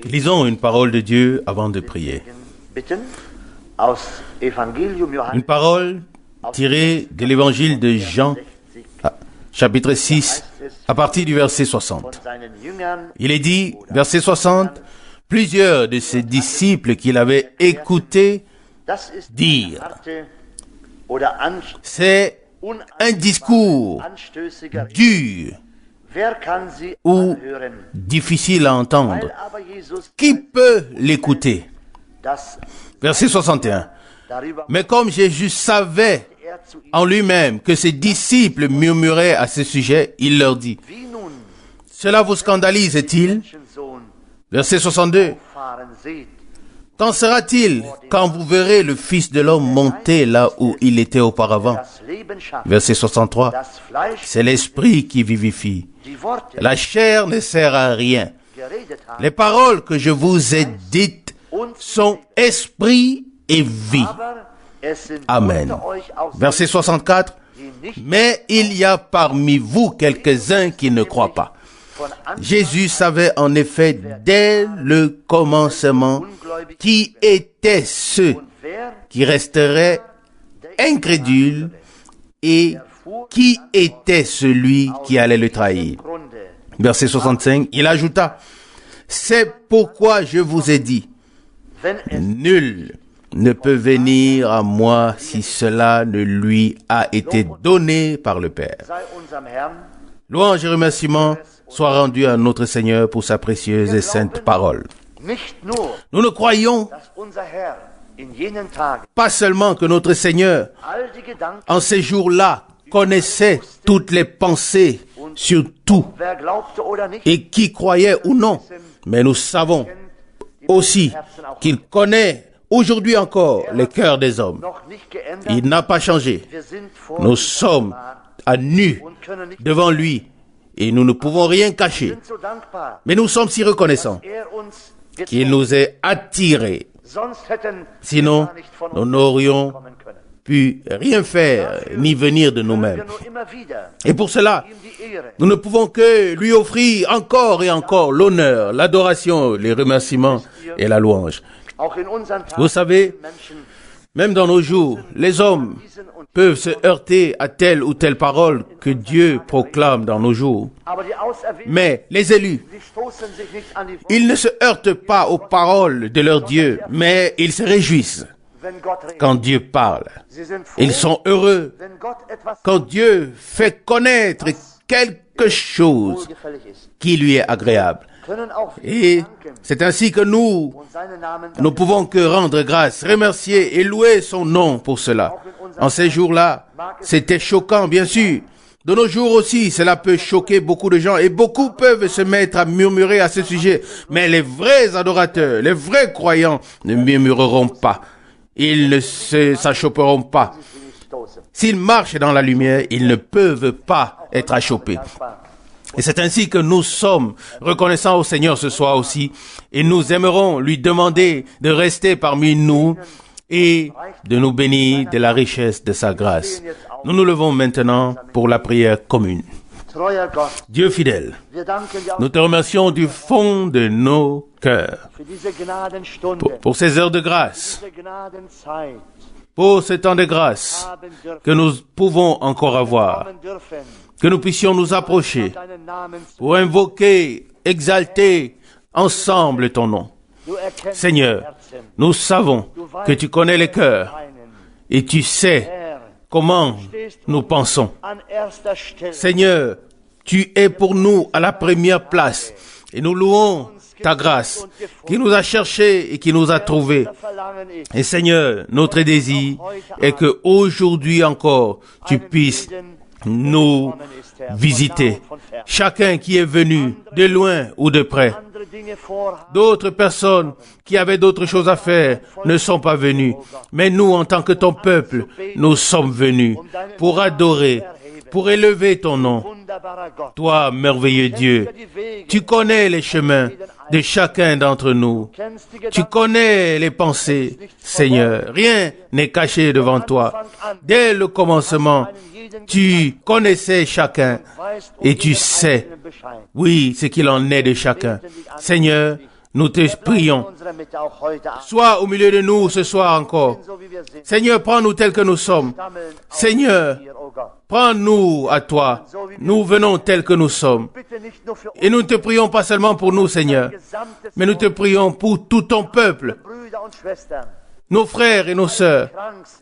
Lisons une parole de Dieu avant de prier. Une parole tirée de l'évangile de Jean, chapitre 6, à partir du verset 60. Il est dit, verset 60, plusieurs de ses disciples qu'il avait écoutés dire, c'est un discours dur ou difficile à entendre. Qui peut l'écouter? Verset 61. Mais comme Jésus savait en lui-même que ses disciples murmuraient à ce sujet, il leur dit, cela vous scandalise-t-il? Verset 62. Qu'en sera-t-il quand vous verrez le Fils de l'homme monter là où il était auparavant? Verset 63. C'est l'esprit qui vivifie. La chair ne sert à rien. Les paroles que je vous ai dites sont esprit et vie. Amen. Verset 64. Mais il y a parmi vous quelques-uns qui ne croient pas. Jésus savait en effet dès le commencement qui étaient ceux qui resteraient incrédules et qui était celui qui allait le trahir. Verset 65, il ajouta, c'est pourquoi je vous ai dit, nul ne peut venir à moi si cela ne lui a été donné par le Père. Louange et remerciements soient rendus à notre Seigneur pour sa précieuse et sainte parole. Nous ne croyons pas seulement que notre Seigneur, en ces jours-là, connaissait toutes les pensées sur tout, et qui croyait ou non, mais nous savons aussi qu'il connaît aujourd'hui encore les cœurs des hommes. Il n'a pas changé. Nous sommes à nu devant lui et nous ne pouvons rien cacher. Mais nous sommes si reconnaissants qu'il nous ait attirés. Sinon, nous n'aurions pu rien faire ni venir de nous-mêmes. Et pour cela, nous ne pouvons que lui offrir encore et encore l'honneur, l'adoration, les remerciements et la louange. Vous savez, même dans nos jours, les hommes peuvent se heurter à telle ou telle parole que Dieu proclame dans nos jours. Mais les élus, ils ne se heurtent pas aux paroles de leur Dieu, mais ils se réjouissent quand Dieu parle. Ils sont heureux quand Dieu fait connaître quelque chose qui lui est agréable. Et c'est ainsi que nous pouvons que rendre grâce, remercier et louer son nom pour cela. En ces jours-là, c'était choquant, bien sûr. De nos jours aussi, cela peut choquer beaucoup de gens et beaucoup peuvent se mettre à murmurer à ce sujet. Mais les vrais adorateurs, les vrais croyants ne murmureront pas. Ils ne s'achopperont pas. S'ils marchent dans la lumière, ils ne peuvent pas être achoppés. Et c'est ainsi que nous sommes reconnaissants au Seigneur ce soir aussi. Et nous aimerons lui demander de rester parmi nous et de nous bénir de la richesse de sa grâce. Nous nous levons maintenant pour la prière commune. Dieu fidèle, nous te remercions du fond de nos cœurs pour ces heures de grâce, pour ce temps de grâce que nous pouvons encore avoir, que nous puissions nous approcher pour invoquer, exalter ensemble ton nom. Seigneur, nous savons que tu connais les cœurs et tu sais comment nous pensons. Seigneur, tu es pour nous à la première place et nous louons ta grâce qui nous a cherchés et qui nous a trouvés. Et Seigneur, notre désir est que aujourd'hui encore tu puisses nous visiter. Chacun qui est venu de loin ou de près. D'autres personnes qui avaient d'autres choses à faire ne sont pas venues. Mais nous, en tant que ton peuple, nous sommes venus pour adorer, pour élever ton nom. Toi, merveilleux Dieu, tu connais les chemins de chacun d'entre nous. Tu connais les pensées, Seigneur. Rien n'est caché devant toi. Dès le commencement, tu connaissais chacun et tu sais, oui, ce qu'il en est de chacun. Seigneur, nous te prions. Sois au milieu de nous ce soir encore. Seigneur, prends-nous tels que nous sommes. Seigneur, prends-nous à toi. Nous venons tels que nous sommes. Et nous ne te prions pas seulement pour nous, Seigneur, mais nous te prions pour tout ton peuple, nos frères et nos sœurs,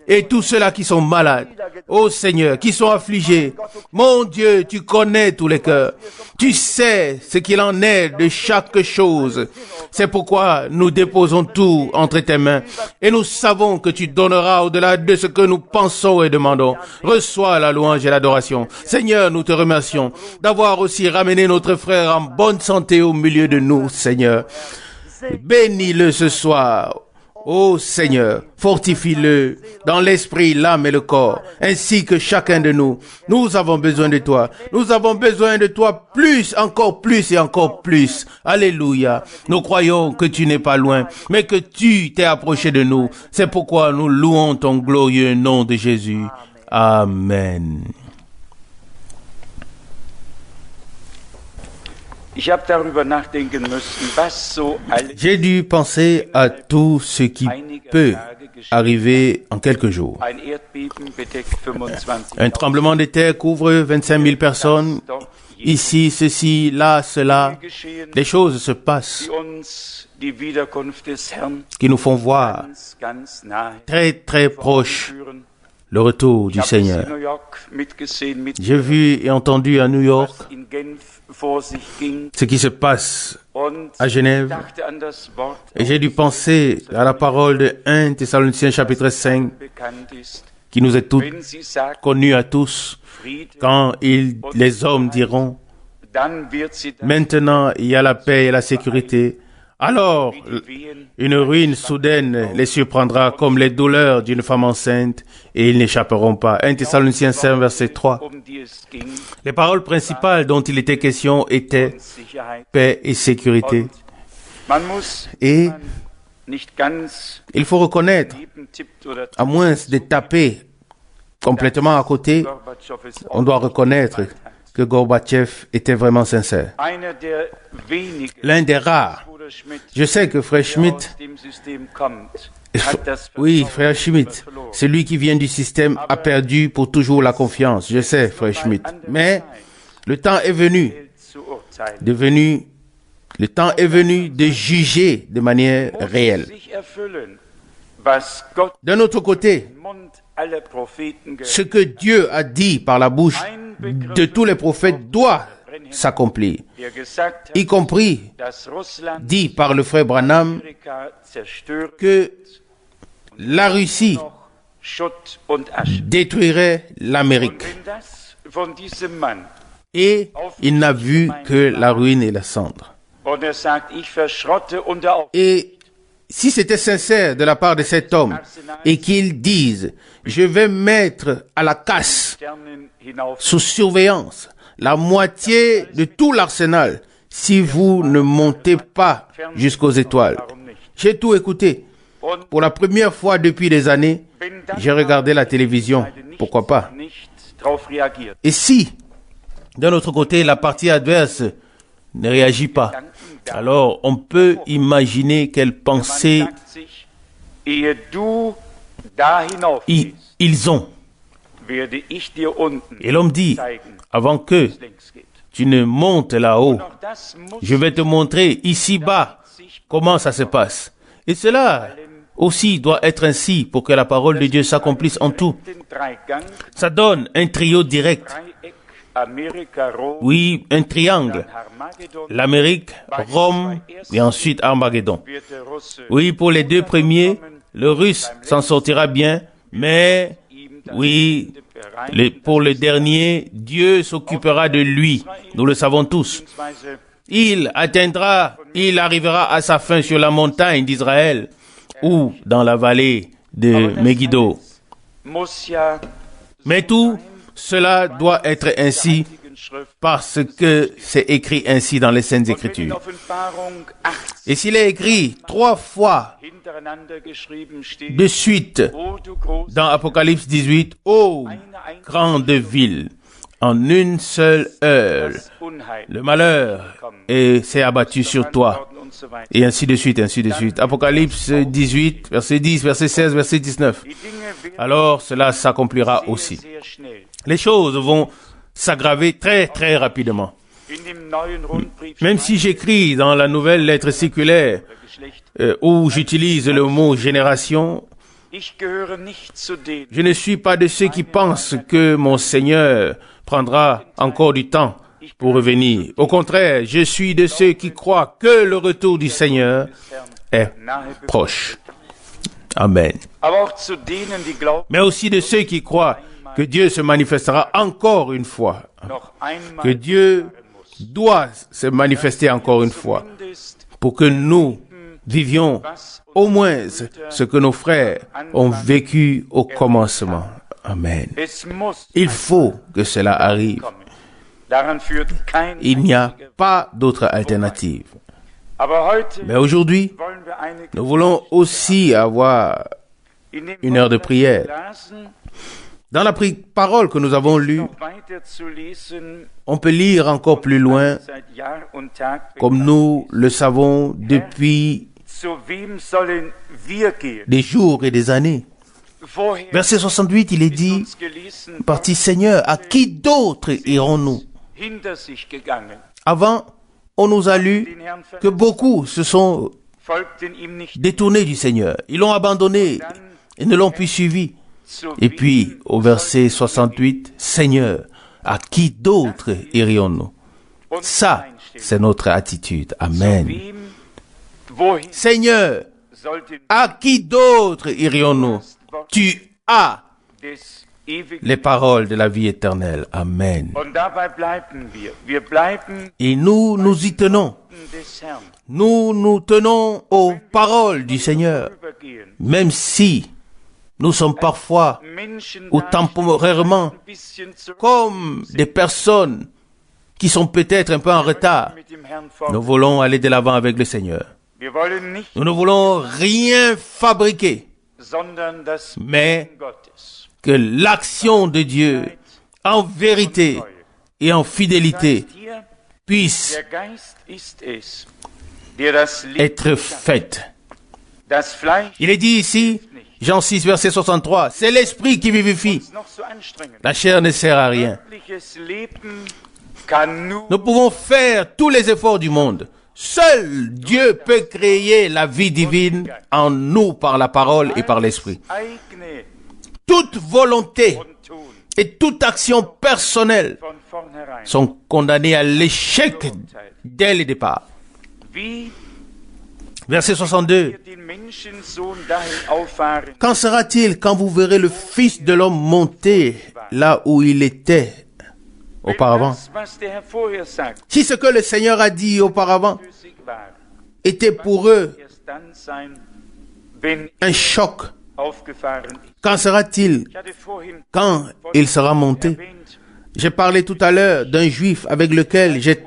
et tous ceux-là qui sont malades. Ô Seigneur, qui sont affligés. Mon Dieu, tu connais tous les cœurs. Tu sais ce qu'il en est de chaque chose. C'est pourquoi nous déposons tout entre tes mains. Et nous savons que tu donneras au-delà de ce que nous pensons et demandons. Reçois la louange et l'adoration. Seigneur, nous te remercions d'avoir aussi ramené notre frère en bonne santé au milieu de nous, Seigneur. Bénis-le ce soir. Ô Seigneur, fortifie-le dans l'esprit, l'âme et le corps, ainsi que chacun de nous. Nous avons besoin de toi. Nous avons besoin de toi plus, encore plus et encore plus. Alléluia. Nous croyons que tu n'es pas loin, mais que tu t'es approché de nous. C'est pourquoi nous louons ton glorieux nom de Jésus. Amen. J'ai dû penser à tout ce qui peut arriver en quelques jours. Un tremblement de terre couvre 25 000 personnes. Ici, ceci, là, cela. Des choses se passent qui nous font voir très, très proche le retour du Seigneur. J'ai vu et entendu à New York ce qui se passe à Genève, et j'ai dû penser à la parole de 1 Thessaloniciens chapitre 5, qui nous est toute connue à tous, quand les hommes diront, maintenant il y a la paix et la sécurité, alors une ruine soudaine les surprendra comme les douleurs d'une femme enceinte et ils n'échapperont pas. 1 Thessaloniciens 5, verset 3. Les paroles principales dont il était question étaient paix et sécurité. Et il faut reconnaître, à moins de taper complètement à côté, on doit reconnaître que Gorbatchev était vraiment sincère. L'un des rares. Je sais que Frère Schmitt, oui, Frère Schmitt, celui qui vient du système a perdu pour toujours la confiance. Je sais, Frère Schmitt. Mais le temps est venu de juger de manière réelle. D'un autre côté, ce que Dieu a dit par la bouche de tous les prophètes doit s'accomplir, y compris dit par le frère Branham que la Russie détruirait l'Amérique. Et il n'a vu que la ruine et la cendre. Et si c'était sincère de la part de cet homme et qu'il dise « Je vais mettre à la casse, sous surveillance, la moitié de tout l'arsenal si vous ne montez pas jusqu'aux étoiles. » J'ai tout écouté. Pour la première fois depuis des années, j'ai regardé la télévision. Pourquoi pas? Et si, d'un autre côté, la partie adverse ne réagit pas, alors on peut imaginer quelle pensée ils ont. Et l'homme dit, avant que tu ne montes là-haut, je vais te montrer ici-bas comment ça se passe. Et cela aussi doit être ainsi pour que la parole de Dieu s'accomplisse en tout. Ça donne un trio direct. Oui, un triangle. L'Amérique, Rome et ensuite Armageddon. Oui, pour les deux premiers, le Russe s'en sortira bien, mais oui, pour le dernier, Dieu s'occupera de lui. Nous le savons tous. Il arrivera à sa fin sur la montagne d'Israël ou dans la vallée de Megiddo. Mais tout cela doit être ainsi parce que c'est écrit ainsi dans les Saintes Écritures. Et s'il est écrit 3 fois de suite dans Apocalypse 18, ô grande ville, en une seule heure, le malheur s'est abattu sur toi. Et ainsi de suite, ainsi de suite. Apocalypse 18, verset 10, verset 16, verset 19. Alors cela s'accomplira aussi. Les choses vont s'aggraver très, très rapidement. Même si j'écris dans la nouvelle lettre séculaire, où j'utilise le mot génération, je ne suis pas de ceux qui pensent que mon Seigneur prendra encore du temps pour revenir. Au contraire, je suis de ceux qui croient que le retour du Seigneur est proche. Amen. Mais aussi de ceux qui croient que Dieu se manifestera encore une fois. Que Dieu doit se manifester encore une fois pour que nous vivions au moins ce que nos frères ont vécu au commencement. Amen. Il faut que cela arrive. Il n'y a pas d'autre alternative. Mais aujourd'hui, nous voulons aussi avoir une heure de prière. Dans la parole que nous avons lue, on peut lire encore plus loin, comme nous le savons depuis des jours et des années. Verset 68, il est dit, partie Seigneur, à qui d'autre irons-nous? Avant, on nous a lu que beaucoup se sont détournés du Seigneur. Ils l'ont abandonné et ne l'ont plus suivi. Et puis, au verset 68, Seigneur, à qui d'autre irions-nous? Ça, c'est notre attitude. Amen. Seigneur, à qui d'autre irions-nous? Tu as les paroles de la vie éternelle. Amen. Et nous nous y tenons. Nous nous tenons aux paroles du Seigneur. Même si nous sommes parfois ou temporairement comme des personnes qui sont peut-être un peu en retard. Nous voulons aller de l'avant avec le Seigneur. Nous ne voulons rien fabriquer, mais que l'action de Dieu, en vérité et en fidélité, puisse être faite. Il est dit ici, Jean 6, verset 63, c'est l'esprit qui vivifie. La chair ne sert à rien. Nous pouvons faire tous les efforts du monde. Seul Dieu peut créer la vie divine en nous par la parole et par l'esprit. Toute volonté et toute action personnelle sont condamnées à l'échec dès le départ. Verset 62. Qu'en sera-t-il quand vous verrez le Fils de l'homme monter là où il était auparavant? Si ce que le Seigneur a dit auparavant était pour eux un choc, qu'en sera-t-il quand il sera monté? J'ai parlé tout à l'heure d'un juif avec lequel j'ai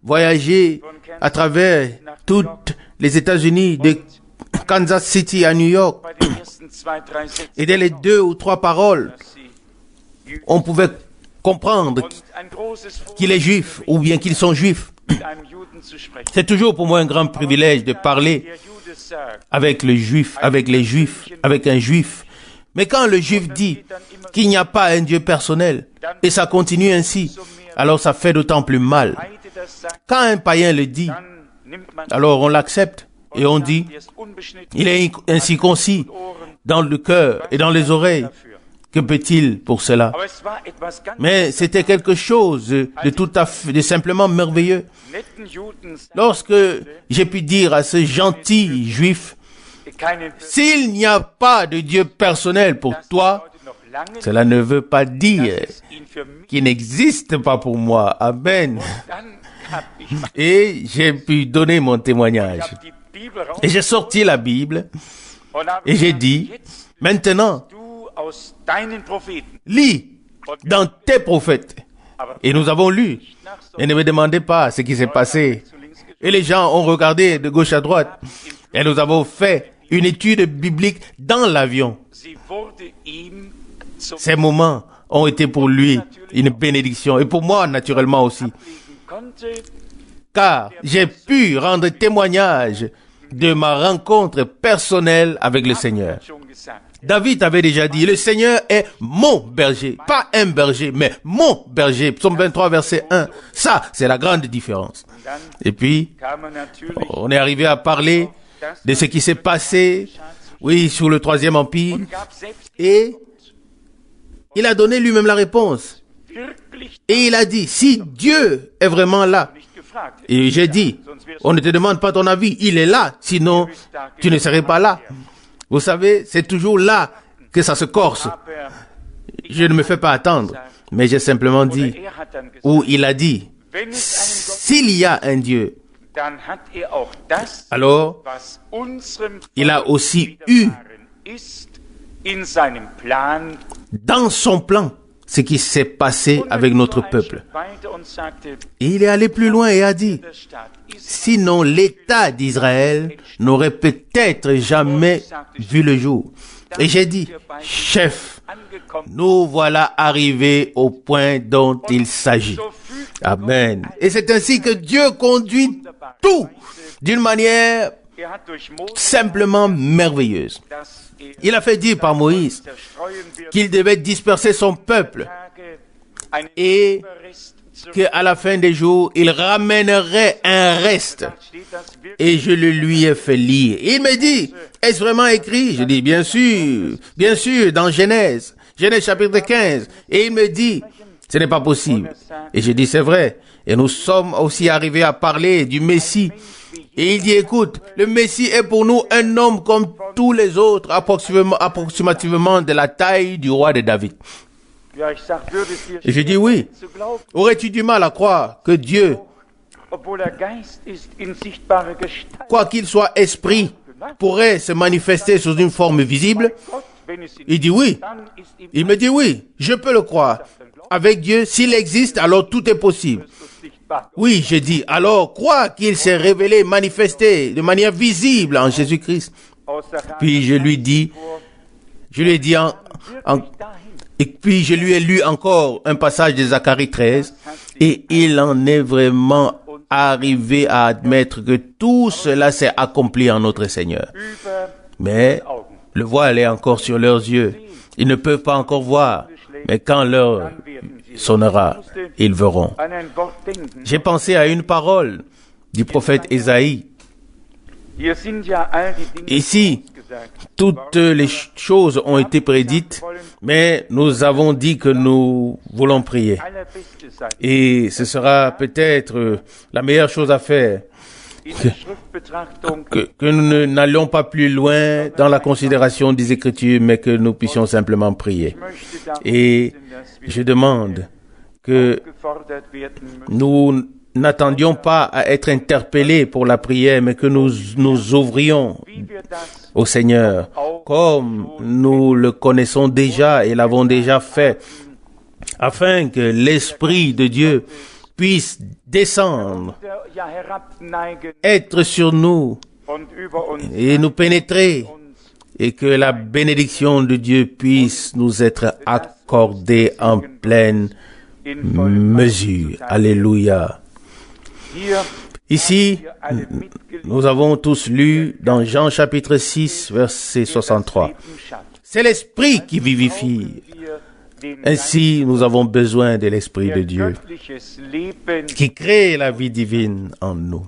voyagé à travers toutes les États-Unis, de Kansas City à New York. Et dès les 2 ou 3 paroles, on pouvait comprendre qu'il est juif ou bien qu'ils sont juifs. C'est toujours pour moi un grand privilège de parler avec les juifs, avec un juif. Mais quand le juif dit qu'il n'y a pas un Dieu personnel, et ça continue ainsi, alors ça fait d'autant plus mal. Quand un païen le dit, alors on l'accepte et on dit, il est ainsi concis dans le cœur et dans les oreilles. Que peut-il pour cela? Mais c'était quelque chose de tout à fait, de simplement merveilleux. Lorsque j'ai pu dire à ce gentil juif, s'il n'y a pas de Dieu personnel pour toi, cela ne veut pas dire qu'il n'existe pas pour moi. Amen. Et j'ai pu donner mon témoignage. Et j'ai sorti la Bible et j'ai dit, maintenant, lis dans tes prophètes Et nous avons lu. Et ne me demandez pas ce qui s'est passé. Et les gens ont regardé de gauche à droite. Et nous avons fait une étude biblique dans l'avion. Ces moments ont été pour lui une bénédiction. Et pour moi, naturellement aussi. Car j'ai pu rendre témoignage de ma rencontre personnelle avec le Seigneur. David avait déjà dit, le Seigneur est mon berger. Pas un berger, mais mon berger. Psaume 23, verset 1. Ça, c'est la grande différence. Et puis, on est arrivé à parler de ce qui s'est passé, oui, sous le Troisième Empire. Et il a donné lui-même la réponse. Et il a dit, si Dieu est vraiment là, et j'ai dit, on ne te demande pas ton avis, il est là, sinon tu ne serais pas là. Vous savez, c'est toujours là que ça se corse. Je ne me fais pas attendre, mais j'ai simplement dit, où il a dit, s'il y a un Dieu, alors il a aussi eu dans son plan ce qui s'est passé avec notre peuple. Et il est allé plus loin et a dit, sinon l'État d'Israël n'aurait peut-être jamais vu le jour. Et j'ai dit, chef, nous voilà arrivés au point dont il s'agit. Amen. Et c'est ainsi que Dieu conduit tout d'une manière simplement merveilleuse. Il a fait dire par Moïse qu'il devait disperser son peuple et qu'à la fin des jours, il ramènerait un reste. Et je le lui ai fait lire. Il me dit, est-ce vraiment écrit? Je dis, bien sûr, dans Genèse chapitre 15. Et il me dit, ce n'est pas possible. Et je dis, c'est vrai. Et nous sommes aussi arrivés à parler du Messie. Et il dit, écoute, le Messie est pour nous un homme comme tous les autres, approximativement de la taille du roi de David. Et je dis oui. Aurais-tu du mal à croire que Dieu, quoi qu'il soit esprit, pourrait se manifester sous une forme visible? Il dit oui. Il me dit oui, je peux le croire. Avec Dieu, s'il existe, alors tout est possible. Oui, j'ai dit, alors crois qu'il s'est révélé, manifesté de manière visible en Jésus-Christ. Puis je lui ai dit et puis je lui ai lu encore un passage de Zacharie 13, et il en est vraiment arrivé à admettre que tout cela s'est accompli en notre Seigneur. Mais le voile est encore sur leurs yeux. Ils ne peuvent pas encore voir, mais quand l'heure sonnera, ils verront. J'ai pensé à une parole du prophète Ésaïe. Ici, toutes les choses ont été prédites, mais nous avons dit que nous voulons prier. Et ce sera peut-être la meilleure chose à faire. Que nous n'allions pas plus loin dans la considération des Écritures, mais que nous puissions simplement prier. Et je demande que nous n'attendions pas à être interpellés pour la prière, mais que nous nous ouvrions au Seigneur, comme nous le connaissons déjà et l'avons déjà fait, afin que l'Esprit de Dieu puisse descendre, être sur nous et nous pénétrer, et que la bénédiction de Dieu puisse nous être accordée en pleine mesure. Alléluia. Ici, nous avons tous lu dans Jean chapitre 6, verset 63. C'est l'Esprit qui vivifie. Ainsi, nous avons besoin de l'Esprit de Dieu qui crée la vie divine en nous.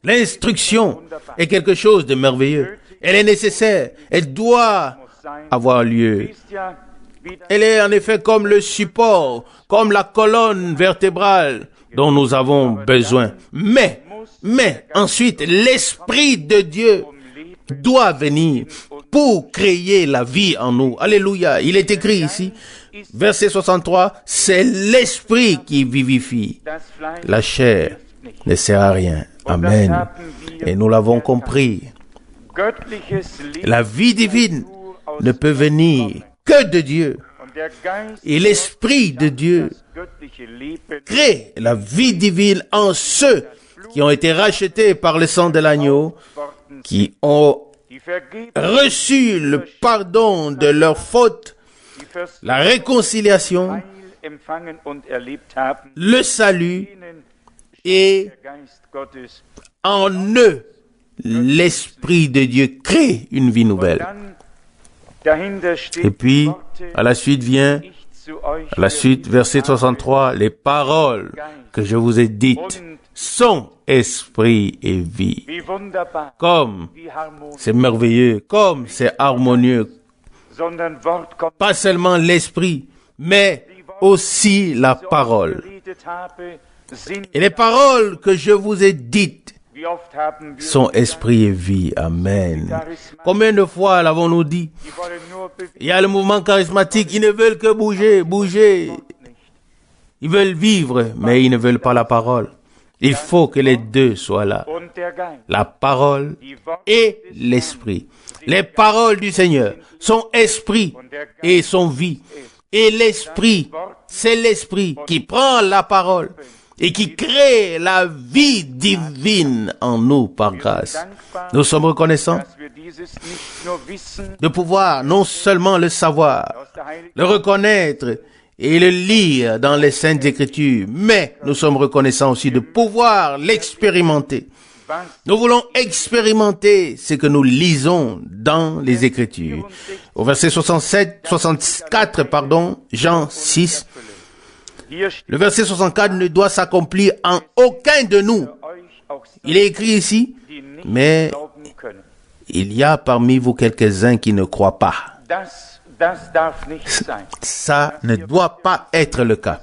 L'instruction est quelque chose de merveilleux. Elle est nécessaire. Elle doit avoir lieu. Elle est en effet comme le support, comme la colonne vertébrale dont nous avons besoin. Mais ensuite, l'Esprit de Dieu doit venir pour créer la vie en nous. Alléluia. Il est écrit ici, verset 63, c'est l'Esprit qui vivifie. La chair ne sert à rien. Amen. Et nous l'avons compris. La vie divine ne peut venir que de Dieu. Et l'Esprit de Dieu crée la vie divine en ceux qui ont été rachetés par le sang de l'agneau, qui ont reçu le pardon de leurs fautes, la réconciliation, le salut, et en eux, l'Esprit de Dieu crée une vie nouvelle. Et puis, à la suite, verset 63, les paroles que je vous ai dites sont esprit et vie. Comme c'est merveilleux, comme c'est harmonieux. Pas seulement l'esprit, mais aussi la parole. Et les paroles que je vous ai dites sont esprit et vie. Amen. Combien de fois l'avons-nous dit? Il y a le mouvement charismatique, ils ne veulent que bouger. Ils veulent vivre, mais ils ne veulent pas la parole. Il faut que les deux soient là. La parole et l'esprit. Les paroles du Seigneur sont esprit et sont vie. Et l'esprit, c'est l'esprit qui prend la parole et qui crée la vie divine en nous par grâce. Nous sommes reconnaissants de pouvoir non seulement le savoir, le reconnaître et le lire dans les Saintes Écritures, mais nous sommes reconnaissants aussi de pouvoir l'expérimenter. Nous voulons expérimenter ce que nous lisons dans les Écritures. Au verset 64, Jean 6, le verset 64 ne doit s'accomplir en aucun de nous. Il est écrit ici, mais il y a parmi vous quelques-uns qui ne croient pas. Ça ne doit pas être le cas.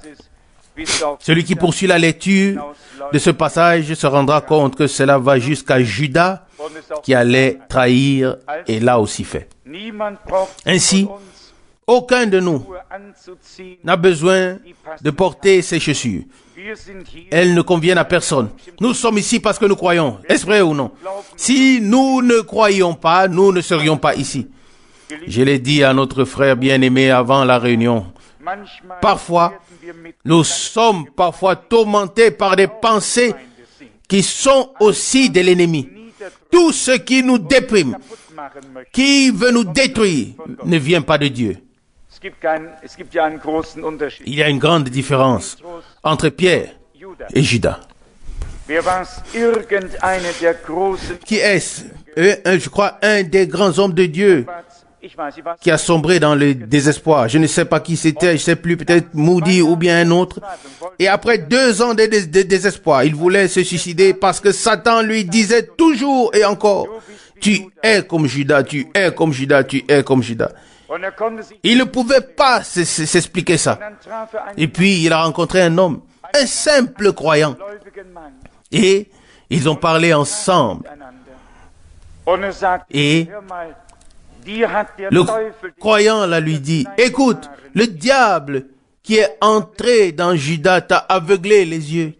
Celui qui poursuit la lecture de ce passage se rendra compte que cela va jusqu'à Judas qui allait trahir et l'a aussi fait. Ainsi, aucun de nous n'a besoin de porter ces chaussures. Elles ne conviennent à personne. Nous sommes ici parce que nous croyons, est-ce vrai ou non? Si nous ne croyions pas, nous ne serions pas ici. Je l'ai dit à notre frère bien-aimé avant la réunion. Parfois, nous sommes tourmentés par des pensées qui sont aussi de l'ennemi. Tout ce qui nous déprime, qui veut nous détruire, ne vient pas de Dieu. Il y a une grande différence entre Pierre et Judas. Qui est-ce? Je crois un des grands hommes de Dieu qui a sombré dans le désespoir. Je ne sais pas qui c'était, je ne sais plus, peut-être Moody ou bien un autre. Et après 2 ans de désespoir, il voulait se suicider parce que Satan lui disait toujours et encore, tu es comme Judas, tu es comme Judas, tu es comme Judas. Il ne pouvait pas s'expliquer ça. Et puis il a rencontré un homme, un simple croyant. Et ils ont parlé ensemble. Et le croyant là lui dit, écoute, le diable qui est entré dans Judas t'a aveuglé les yeux.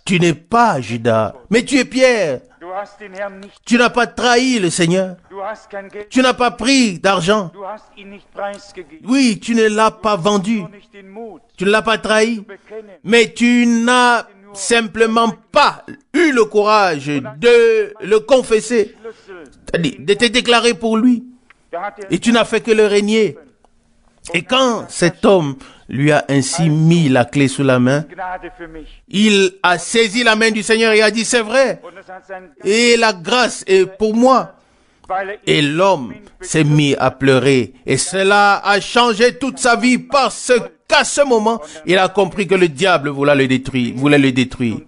Tu n'es pas Judas, mais tu es Pierre. Tu n'as pas trahi le Seigneur. Tu n'as pas pris d'argent. Oui, tu ne l'as pas vendu. Tu ne l'as pas trahi. Mais tu n'as simplement pas eu le courage de le confesser, c'est-à-dire de te déclarer pour lui. Et tu n'as fait que le régner. Et quand cet homme lui a ainsi mis la clé sous la main, il a saisi la main du Seigneur et a dit, c'est vrai. Et la grâce est pour moi. Et l'homme s'est mis à pleurer. Et cela a changé toute sa vie parce qu'à ce moment, il a compris que le diable voulait le détruire.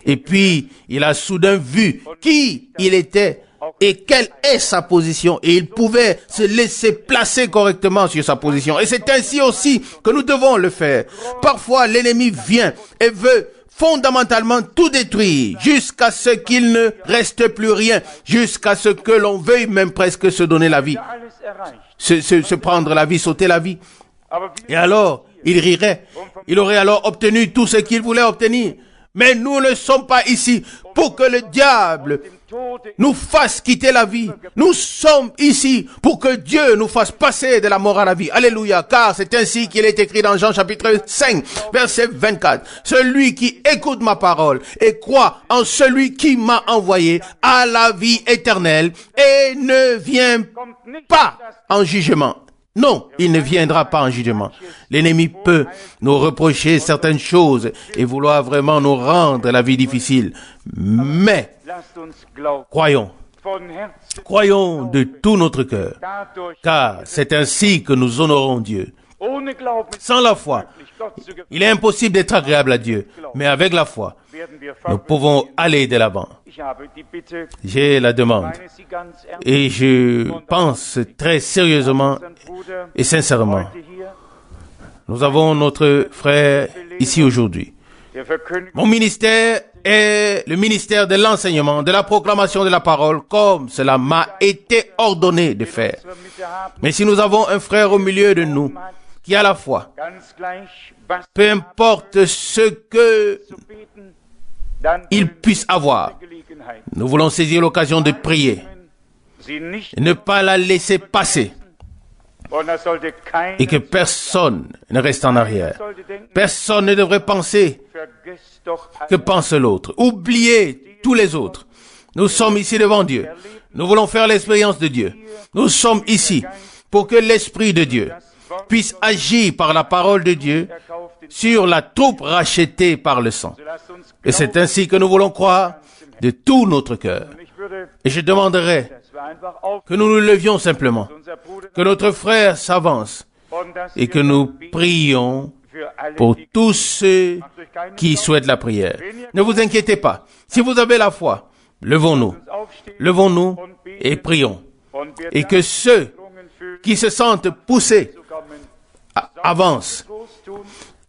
Et puis, il a soudain vu qui il était et quelle est sa position. Et il pouvait se laisser placer correctement sur sa position. Et c'est ainsi aussi que nous devons le faire. Parfois, l'ennemi vient et veut fondamentalement tout détruire jusqu'à ce qu'il ne reste plus rien, jusqu'à ce que l'on veuille même presque se donner la vie, se prendre la vie, sauter la vie. Et alors, il rirait. Il aurait alors obtenu tout ce qu'il voulait obtenir. Mais nous ne sommes pas ici pour que le diable nous fasse quitter la vie. Nous sommes ici pour que Dieu nous fasse passer de la mort à la vie. Alléluia, car c'est ainsi qu'il est écrit dans Jean chapitre 5, verset 24. Celui qui écoute ma parole et croit en celui qui m'a envoyé a la vie éternelle et ne vient pas en jugement. Non, il ne viendra pas en jugement. L'ennemi peut nous reprocher certaines choses et vouloir vraiment nous rendre la vie difficile. Mais, croyons de tout notre cœur, car c'est ainsi que nous honorons Dieu. Sans la foi, il est impossible d'être agréable à Dieu, mais avec la foi, nous pouvons aller de l'avant. J'ai la demande et je pense très sérieusement et sincèrement. Nous avons notre frère ici aujourd'hui. Mon ministère est le ministère de l'enseignement, de la proclamation de la parole, comme cela m'a été ordonné de faire. Mais si nous avons un frère au milieu de nous qui a la foi, peu importe ce que il puisse avoir, nous voulons saisir l'occasion de prier et ne pas la laisser passer et que personne ne reste en arrière. Personne ne devrait penser que pense l'autre. Oubliez tous les autres. Nous sommes ici devant Dieu. Nous voulons faire l'expérience de Dieu. Nous sommes ici pour que l'Esprit de Dieu puisse agir par la parole de Dieu sur la troupe rachetée par le sang. Et c'est ainsi que nous voulons croire de tout notre cœur. Et je demanderai que nous nous levions simplement, que notre frère s'avance et que nous prions pour tous ceux qui souhaitent la prière. Ne vous inquiétez pas. Si vous avez la foi, levons-nous et prions. Et que ceux qui se sentent poussés avancent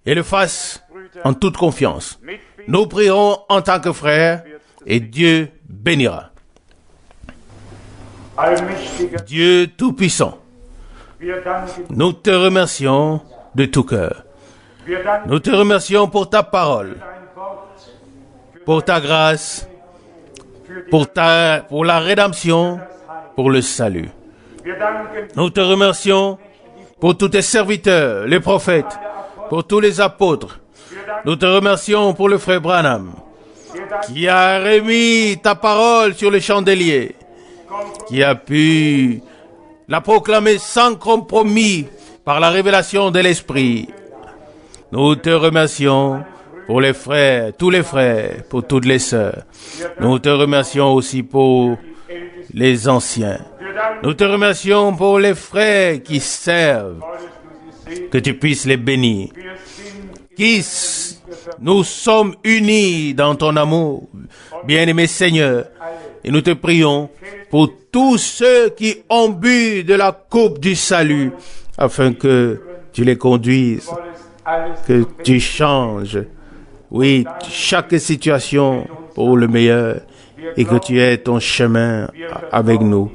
et le fassent en toute confiance. Nous prierons en tant que frères et Dieu bénira. Dieu Tout-Puissant, nous te remercions de tout cœur. Nous te remercions pour ta parole, pour ta grâce, pour la rédemption, pour le salut. Nous te remercions pour tous tes serviteurs, les prophètes, pour tous les apôtres. Nous te remercions pour le frère Branham, qui a remis ta parole sur le chandelier, qui a pu la proclamer sans compromis par la révélation de l'Esprit. Nous te remercions pour les frères, tous les frères, pour toutes les sœurs. Nous te remercions aussi pour les anciens. Nous te remercions pour les frères qui servent, que tu puisses les bénir. Nous sommes unis dans ton amour, bien-aimé Seigneur, et nous te prions pour tous ceux qui ont bu de la coupe du salut, afin que tu les conduises, que tu changes, oui, chaque situation pour le meilleur, et que tu aies ton chemin avec nous.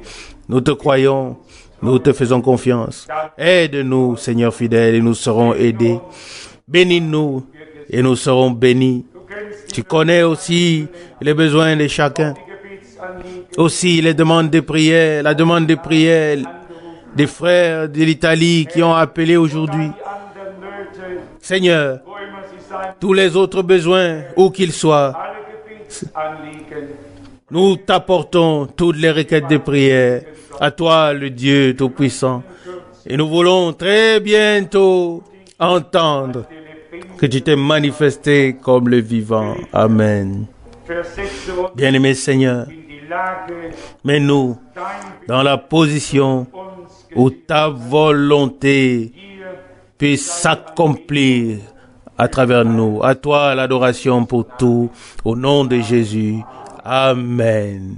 Nous te croyons, nous te faisons confiance. Aide-nous, Seigneur fidèle, et nous serons aidés. Bénis-nous, et nous serons bénis. Tu connais aussi les besoins de chacun. Aussi les demandes de prière, la demande de prière des frères de l'Italie qui ont appelé aujourd'hui. Seigneur, tous les autres besoins, où qu'ils soient, nous t'apportons toutes les requêtes de prière à toi, le Dieu Tout-Puissant. Et nous voulons très bientôt entendre que tu t'es manifesté comme le vivant. Amen. Bien-aimé Seigneur, mets-nous dans la position où ta volonté puisse s'accomplir à travers nous. À toi l'adoration pour tout, au nom de Jésus. Amen.